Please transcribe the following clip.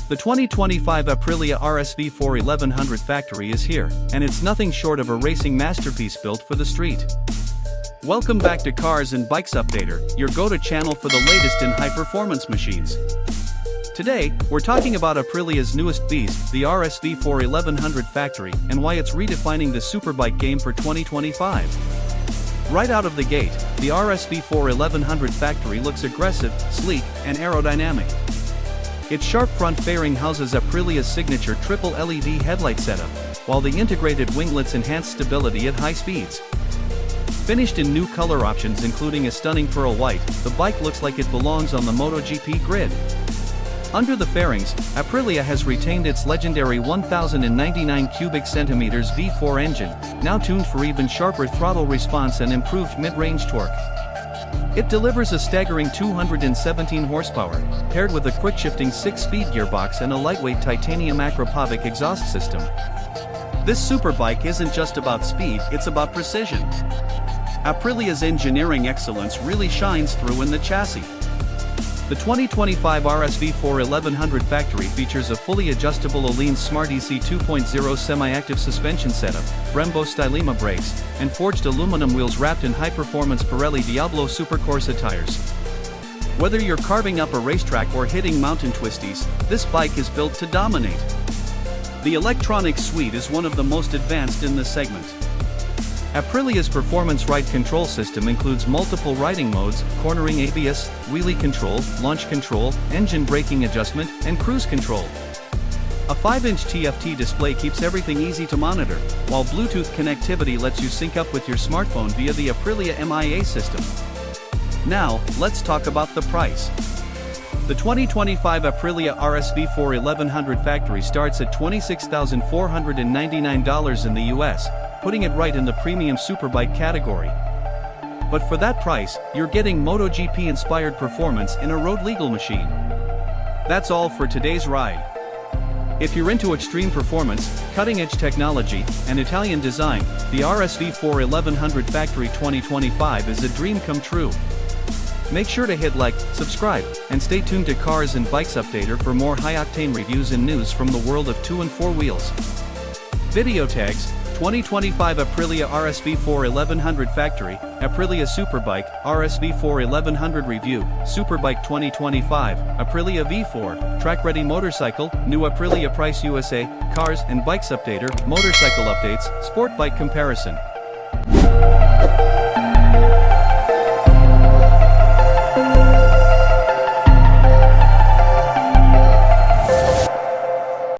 The 2025 Aprilia RSV4 1100 Factory is here, and it's nothing short of a racing masterpiece built for the street. Welcome back to Cars and Bikes Updater, your go-to channel for the latest in high-performance machines. Today, we're talking about Aprilia's newest beast, the RSV4 1100 Factory, and why it's redefining the superbike game for 2025. Right out of the gate, the RSV4 1100 Factory looks aggressive, sleek, and aerodynamic. Its sharp front fairing houses Aprilia's signature triple LED headlight setup, while the integrated winglets enhance stability at high speeds. Finished in new color options including a stunning pearl white, the bike looks like it belongs on the MotoGP grid. Under the fairings, Aprilia has retained its legendary 1099 cubic centimeters V4 engine, now tuned for even sharper throttle response and improved mid-range torque. It delivers a staggering 217 horsepower, paired with a quick-shifting 6-speed gearbox and a lightweight titanium Akrapovic exhaust system. This superbike isn't just about speed, it's about precision. Aprilia's engineering excellence really shines through in the chassis. The 2025 RSV4 1100 Factory features a fully adjustable Alline Smart EC 2.0 semi-active suspension setup, Brembo Stylema brakes, and forged aluminum wheels wrapped in high-performance Pirelli Diablo Supercorsa tires. Whether you're carving up a racetrack or hitting mountain twisties, this bike is built to dominate. The electronic suite is one of the most advanced in this segment. Aprilia's Performance Ride control system includes multiple riding modes, cornering ABS, wheelie control, launch control, engine braking adjustment, and cruise control. A 5-inch TFT display keeps everything easy to monitor, while Bluetooth connectivity lets you sync up with your smartphone via the Aprilia MIA system. Now, let's talk about the price. The 2025 Aprilia RSV4 1100 Factory starts at $26,499 in the US, putting it right in the premium superbike category. But for that price, you're getting MotoGP-inspired performance in a road-legal machine. That's all for today's ride. If you're into extreme performance, cutting-edge technology, and Italian design, the RSV4 1100 Factory 2025 is a dream come true. Make sure to hit like, subscribe, and stay tuned to Cars and Bikes Updater for more high-octane reviews and news from the world of 2 and 4 wheels. Video tags: 2025 Aprilia RSV4 1100 Factory, Aprilia Superbike, RSV4 1100 Review, Superbike 2025, Aprilia V4, Track Ready Motorcycle, New Aprilia Price USA, Cars and Bikes Updater, Motorcycle Updates, Sport Bike Comparison.